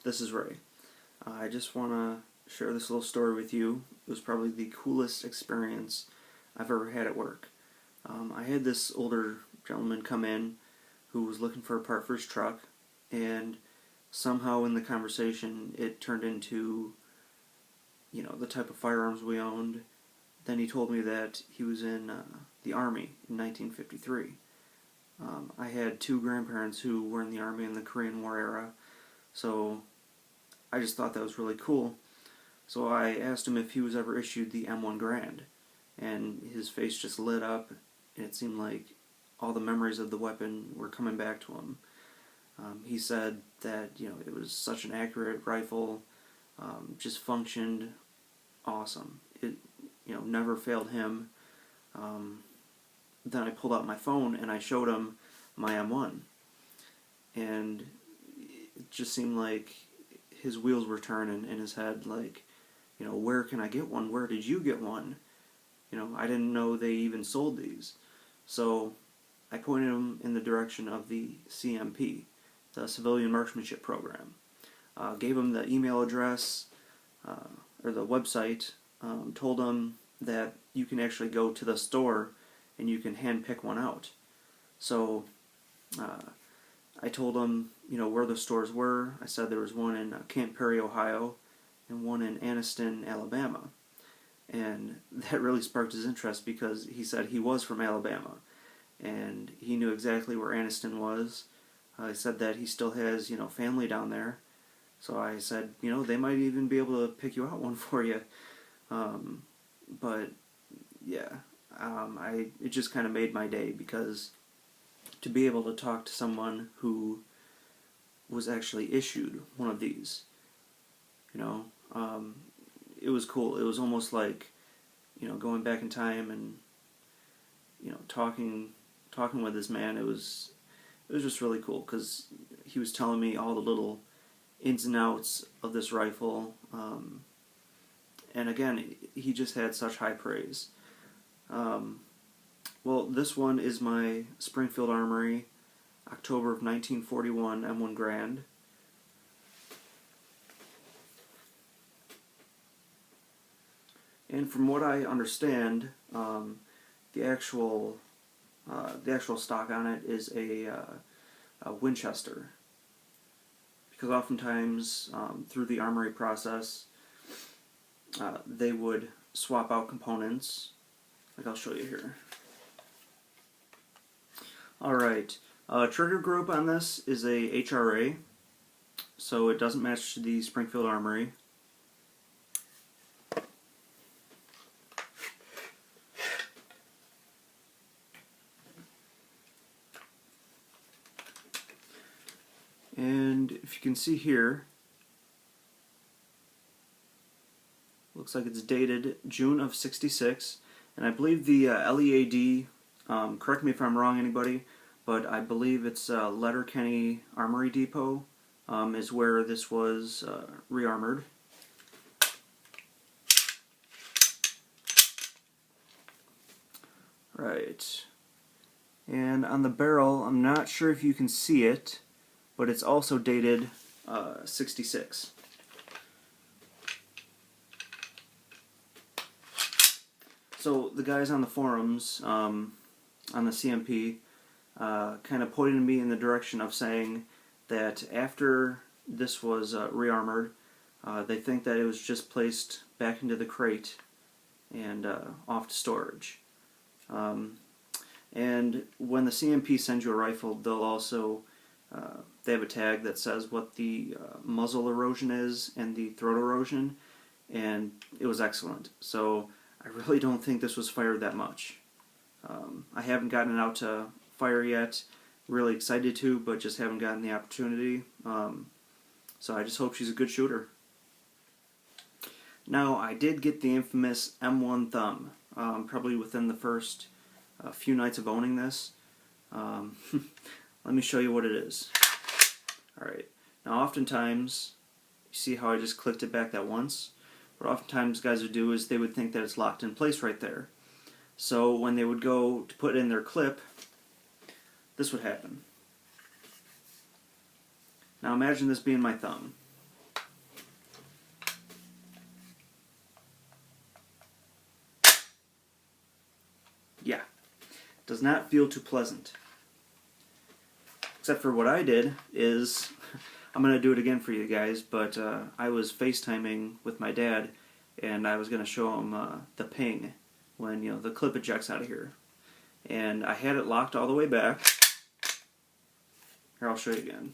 This is Ray. I just want to share this little story with you. It was probably the coolest experience I've ever had at work. I had this older gentleman come in who was looking for a part for his truck, and somehow in the conversation it turned into, the type of firearms we owned. Then he told me that he was in the Army in 1953. I had two grandparents who were in the Army in the Korean War era, so I just thought that was really cool. So I asked him if he was ever issued the M1 Garand, and his face just lit up, and it seemed like all the memories of the weapon were coming back to him. He said that it was such an accurate rifle, just functioned awesome. It never failed him. Then I pulled out my phone and I showed him my M1, and it just seemed like his wheels were turning in his head, like, where can I get one? Where did you get one? I didn't know they even sold these. So I pointed him in the direction of the CMP, the Civilian Marksmanship Program. Gave him the email address, or the website, told him that you can actually go to the store and you can hand pick one out. So I told him, where the stores were. I said there was one in Camp Perry, Ohio, and one in Anniston, Alabama. And that really sparked his interest because he said he was from Alabama, and he knew exactly where Anniston was. He said that he still has, family down there. So I said, they might even be able to pick you out one for you. But yeah, it just kind of made my day, because to be able to talk to someone who was actually issued one of these, it was cool. It was almost like, going back in time and, talking with this man. It was just really cool, because he was telling me all the little ins and outs of this rifle, and again, he just had such high praise. Well, this one is my Springfield Armory, October of 1941 M1 Garand. And from what I understand, the actual stock on it is a Winchester, because oftentimes through the armory process, they would swap out components. Like, I'll show you here. Alright, trigger group on this is a HRA, so it doesn't match the Springfield Armory. And if you can see here, looks like it's dated June of '66, and I believe the LEAD, correct me if I'm wrong, anybody, but I believe it's Letterkenny Armory Depot is where this was rearmored. Right, and on the barrel, I'm not sure if you can see it, but it's also dated '66. So the guys on the forums, on the CMP, kind of pointed me in the direction of saying that after this was rearmored, they think that it was just placed back into the crate and off to storage. And when the CMP sends you a rifle, they'll also they have a tag that says what the muzzle erosion is and the throat erosion, and it was excellent. So I really don't think this was fired that much. I haven't gotten it out to fire yet. Really excited to, but just haven't gotten the opportunity. So I just hope she's a good shooter. Now, I did get the infamous M1 thumb, probably within the first few nights of owning this. Let me show you what it is. Alright, now oftentimes, you see how I just clicked it back that once? What oftentimes guys would do is they would think that it's locked in place right there. So when they would go to put in their clip, this would happen. Now imagine this being my thumb. Does not feel too pleasant. Except for what I did is, I'm going to do it again for you guys, but I was FaceTiming with my dad, and I was going to show him the ping when, you know, the clip ejects out of here. And I had it locked all the way back. Here, I'll show you again.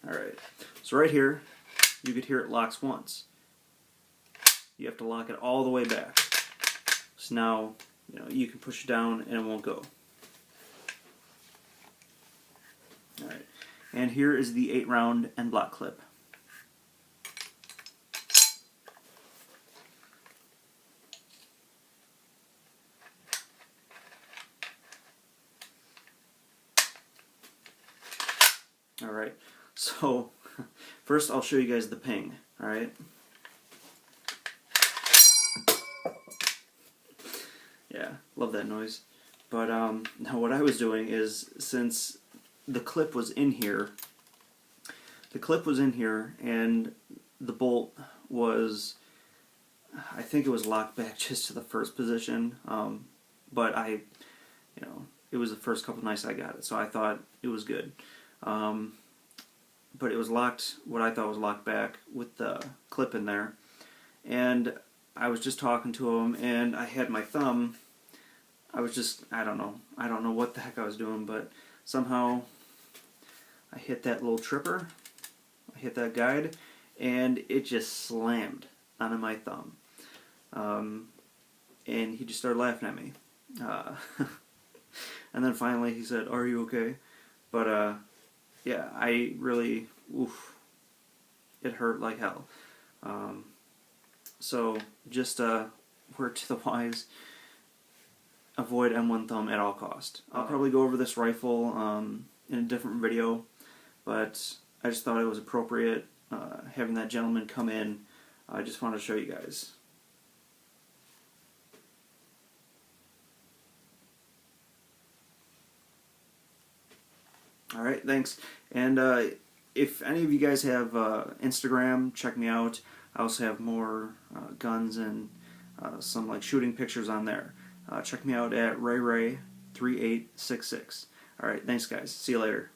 Alright, so right here, you could hear it locks once. You have to lock it all the way back. So now, you know, you can push it down and it won't go. Alright, and here is the 8-round end block clip. Alright, so first I'll show you guys the ping, alright? Yeah, love that noise. But now what I was doing is, since the clip was in here, and the bolt was, I think it was locked back just to the first position, but it was the first couple nights I got it, so I thought it was good. But it was locked, what I thought was locked back with the clip in there. And I was just talking to him, and I had my thumb, I don't know what the heck I was doing, but somehow I hit that little tripper, I hit that guide, and it just slammed onto my thumb. And he just started laughing at me. And then finally he said, "Are you okay?" But yeah, I really, it hurt like hell. So just word to the wise, avoid M1 thumb at all cost. I'll probably go over this rifle in a different video, but I just thought it was appropriate having that gentleman come in. I just wanted to show you guys. Alright, thanks. And if any of you guys have Instagram, check me out. I also have more guns and some like shooting pictures on there. Check me out at RayRay3866. Alright, thanks guys. See you later.